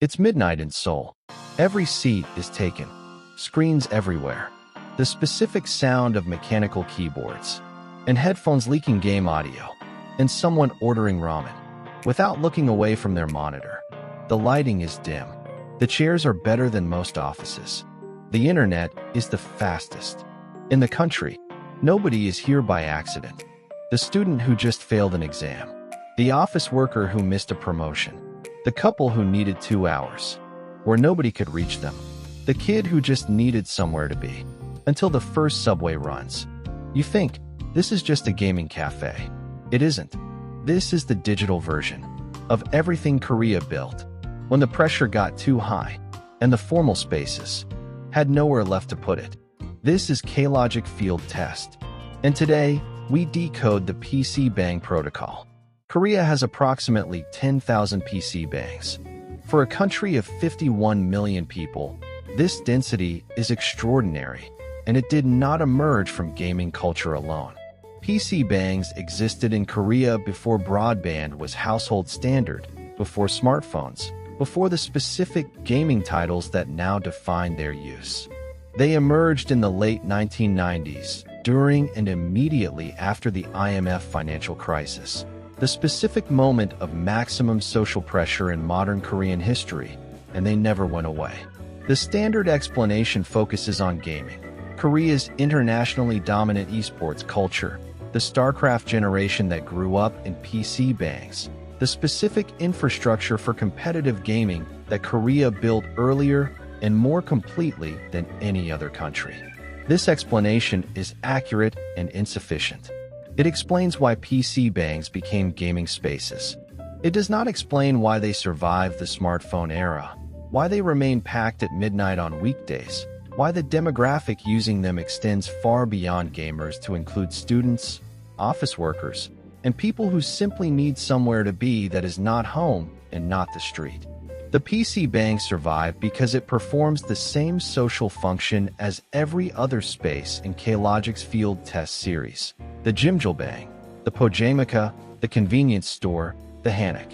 It's midnight in Seoul. Every seat is taken. Screens everywhere. The specific sound of mechanical keyboards. And headphones leaking game audio. And someone ordering ramen. Without looking away from their monitor. The lighting is dim. The chairs are better than most offices. The internet is the fastest. In the country, nobody is here by accident. The student who just failed an exam. The office worker who missed a promotion. The couple who needed 2 hours, where nobody could reach them. The kid who just needed somewhere to be, until the first subway runs. You think, this is just a gaming cafe. It isn't. This is the digital version of everything Korea built, when the pressure got too high, and the formal spaces had nowhere left to put it. This is K-Logic Field Test. And today, we decode the PC bang protocol. Korea has approximately 10,000 PC bangs. For a country of 51 million people, this density is extraordinary, and it did not emerge from gaming culture alone. PC bangs existed in Korea before broadband was household standard, before smartphones, before the specific gaming titles that now define their use. They emerged in the late 1990s, during and immediately after the IMF financial crisis. The specific moment of maximum social pressure in modern Korean history, and they never went away. The standard explanation focuses on gaming, Korea's internationally dominant esports culture, the StarCraft generation that grew up in PC bangs, the specific infrastructure for competitive gaming that Korea built earlier and more completely than any other country. This explanation is accurate and insufficient. It explains why PC bangs became gaming spaces. It does not explain why they survived the smartphone era, why they remain packed at midnight on weekdays, why the demographic using them extends far beyond gamers to include students, office workers, and people who simply need somewhere to be that is not home and not the street. The PC bang survived because it performs the same social function as every other space in K-Logic's field test series. The Jimjilbang, the Pojamika, the convenience store, the Hanok.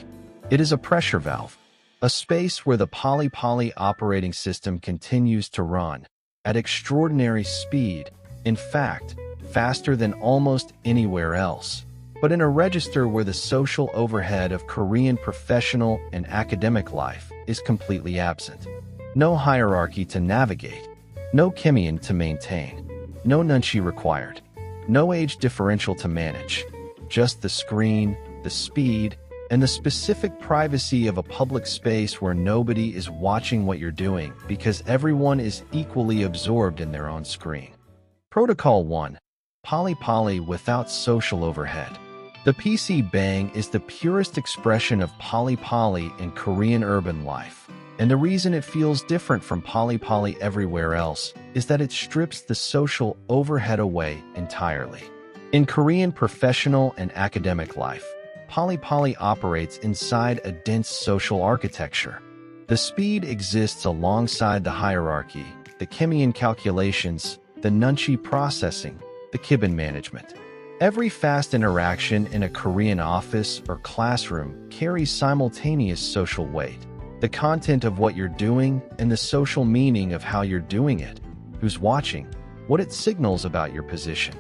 It is a pressure valve, a space where the Pali-Pali operating system continues to run at extraordinary speed, in fact, faster than almost anywhere else, but in a register where the social overhead of Korean professional and academic life is completely absent. No hierarchy to navigate, no Kimian to maintain, no nunchi required. No age differential to manage, just the screen, the speed, and the specific privacy of a public space where nobody is watching what you're doing because everyone is equally absorbed in their own screen. Protocol 1. Pali-Pali without social overhead. The PC bang is the purest expression of Pali-Pali in Korean urban life. And the reason it feels different from Pali-Pali everywhere else is that it strips the social overhead away entirely. In Korean professional and academic life, Pali-Pali operates inside a dense social architecture. The speed exists alongside the hierarchy, the Kimian calculations, the nunchi processing, the Kibin management. Every fast interaction in a Korean office or classroom carries simultaneous social weight. The content of what you're doing and the social meaning of how you're doing it, who's watching, what it signals about your position.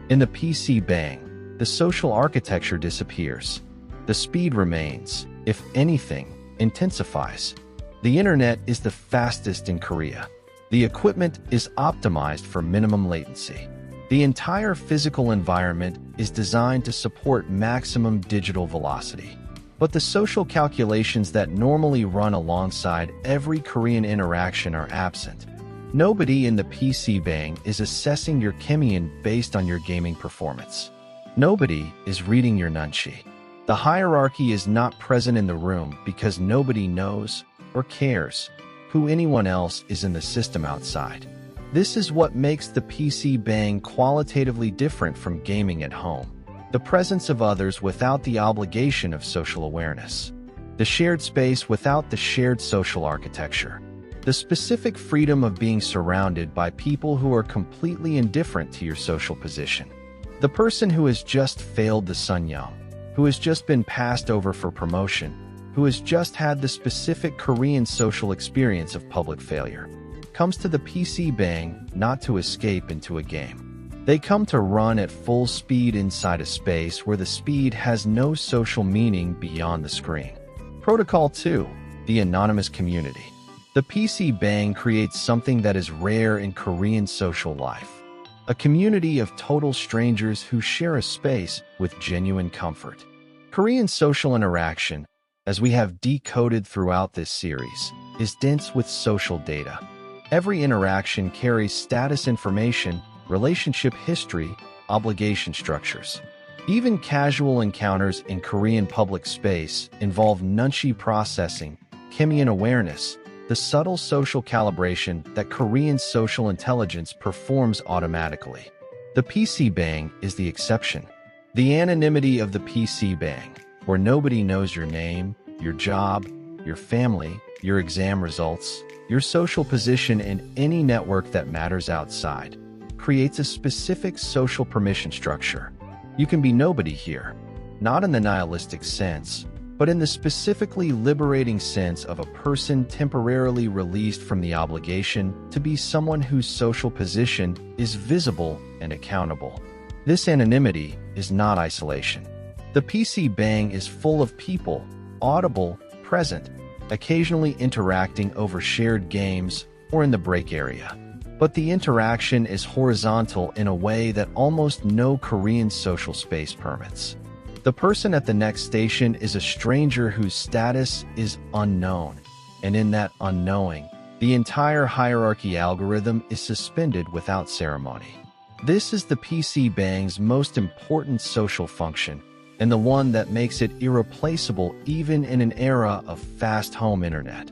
In the PC bang, the social architecture disappears. The speed remains, if anything, intensifies. The internet is the fastest in Korea. The equipment is optimized for minimum latency. The entire physical environment is designed to support maximum digital velocity. But the social calculations that normally run alongside every Korean interaction are absent. Nobody in the PC bang is assessing your Kimian based on your gaming performance. Nobody is reading your nunchi. The hierarchy is not present in the room because nobody knows or cares who anyone else is in the system outside. This is what makes the PC bang qualitatively different from gaming at home. The presence of others without the obligation of social awareness. The shared space without the shared social architecture. The specific freedom of being surrounded by people who are completely indifferent to your social position. The person who has just failed the Sunyum, who has just been passed over for promotion, who has just had the specific Korean social experience of public failure, comes to the PC bang not to escape into a game. They come to run at full speed inside a space where the speed has no social meaning beyond the screen. Protocol 2. The anonymous community. The PC bang creates something that is rare in Korean social life. A community of total strangers who share a space with genuine comfort. Korean social interaction, as we have decoded throughout this series, is dense with social data. Every interaction carries status information, relationship history, obligation structures. Even casual encounters in Korean public space involve nunchi processing, Kimian awareness, the subtle social calibration that Korean social intelligence performs automatically. The PC bang is the exception. The anonymity of the PC bang, where nobody knows your name, your job, your family, your exam results, your social position in any network that matters outside, creates a specific social permission structure. You can be nobody here, not in the nihilistic sense, but in the specifically liberating sense of a person temporarily released from the obligation to be someone whose social position is visible and accountable. This anonymity is not isolation. The PC bang is full of people, audible, present, occasionally interacting over shared games or in the break area. But the interaction is horizontal in a way that almost no Korean social space permits. The person at the next station is a stranger whose status is unknown, and in that unknowing, the entire hierarchy algorithm is suspended without ceremony. This is the PC bang's most important social function, and the one that makes it irreplaceable even in an era of fast home internet.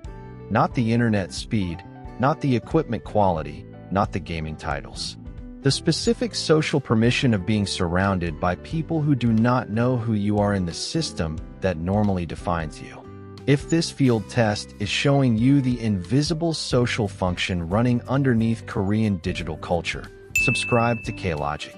Not the internet speed, not the equipment quality, not the gaming titles. The specific social permission of being surrounded by people who do not know who you are in the system that normally defines you. If this field test is showing you the invisible social function running underneath Korean digital culture, subscribe to K-Logic.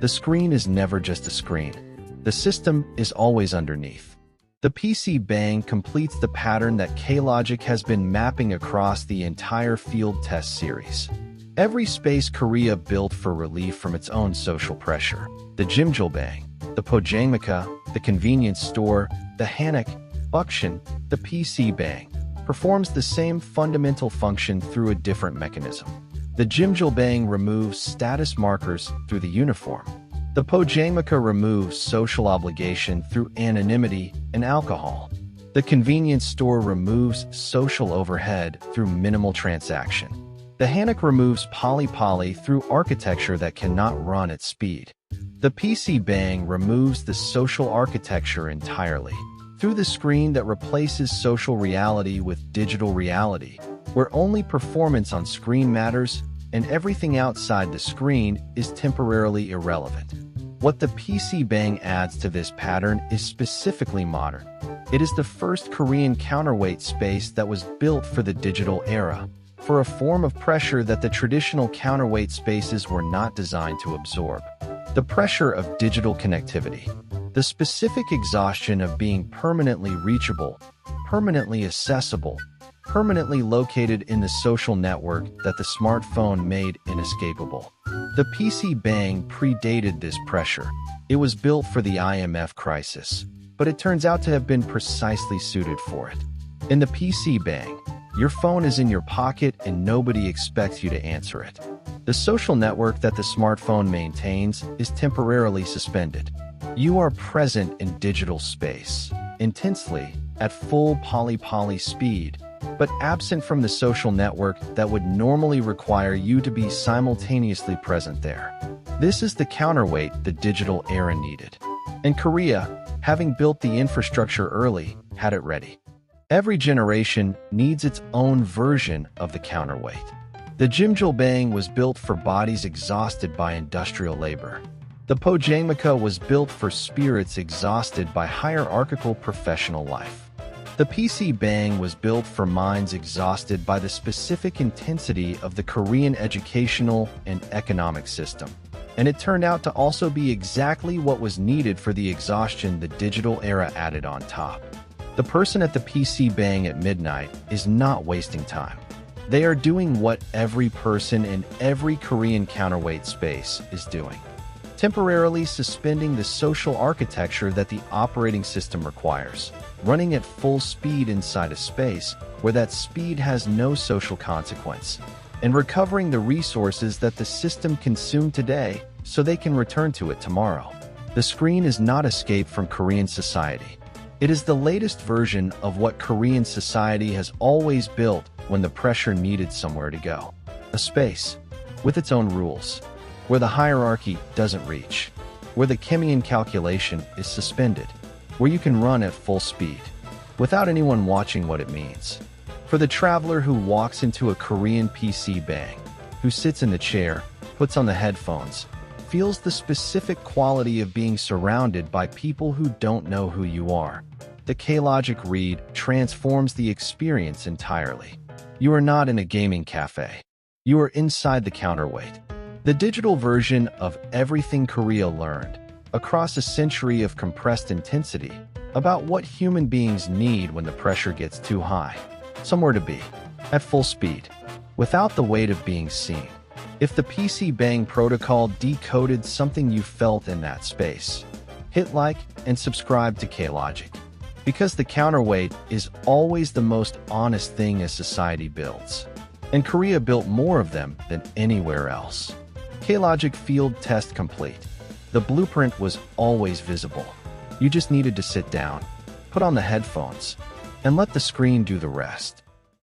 The screen is never just a screen. The system is always underneath. The PC bang completes the pattern that K-Logic has been mapping across the entire field test series. Every space Korea built for relief from its own social pressure. The Jimjilbang, the Pojangmaka, the convenience store, the Hanak, Bukshin, the PC bang, performs the same fundamental function through a different mechanism. The Jimjilbang removes status markers through the uniform. The Pojangmaka removes social obligation through anonymity and alcohol. The convenience store removes social overhead through minimal transaction. The Hanak removes Pali-Pali through architecture that cannot run at speed. The PC bang removes the social architecture entirely through the screen that replaces social reality with digital reality, where only performance on screen matters and everything outside the screen is temporarily irrelevant. What the PC bang adds to this pattern is specifically modern. It is the first Korean counterweight space that was built for the digital era, for a form of pressure that the traditional counterweight spaces were not designed to absorb. The pressure of digital connectivity. The specific exhaustion of being permanently reachable, permanently accessible, permanently located in the social network that the smartphone made inescapable. The PC bang predated this pressure. It was built for the IMF crisis, but it turns out to have been precisely suited for it. In the PC bang, your phone is in your pocket and nobody expects you to answer it. The social network that the smartphone maintains is temporarily suspended. You are present in digital space, intensely, at full Pali-Pali speed, but absent from the social network that would normally require you to be simultaneously present there. This is the counterweight the digital era needed. And Korea, having built the infrastructure early, had it ready. Every generation needs its own version of the counterweight. The Jimjilbang was built for bodies exhausted by industrial labor. The Pojangmaka was built for spirits exhausted by hierarchical professional life. The PC bang was built for minds exhausted by the specific intensity of the Korean educational and economic system. And it turned out to also be exactly what was needed for the exhaustion the digital era added on top. The person at the PC bang at midnight is not wasting time. They are doing what every person in every Korean counterweight space is doing. Temporarily suspending the social architecture that the operating system requires, running at full speed inside a space where that speed has no social consequence, and recovering the resources that the system consumed today so they can return to it tomorrow. The screen is not escape from Korean society. It is the latest version of what Korean society has always built when the pressure needed somewhere to go. A space with its own rules, where the hierarchy doesn't reach, where the Kemian calculation is suspended, where you can run at full speed, without anyone watching what it means. For the traveler who walks into a Korean PC bang, who sits in the chair, puts on the headphones, feels the specific quality of being surrounded by people who don't know who you are. The K-Logic read transforms the experience entirely. You are not in a gaming cafe. You are inside the counterweight. The digital version of everything Korea learned, across a century of compressed intensity, about what human beings need when the pressure gets too high. Somewhere to be, at full speed, without the weight of being seen. If the PC Bang protocol decoded something you felt in that space, hit like and subscribe to K-Logic. Because the counterweight is always the most honest thing a society builds. And Korea built more of them than anywhere else. K-Logic field test complete. The blueprint was always visible. You just needed to sit down, put on the headphones, and let the screen do the rest.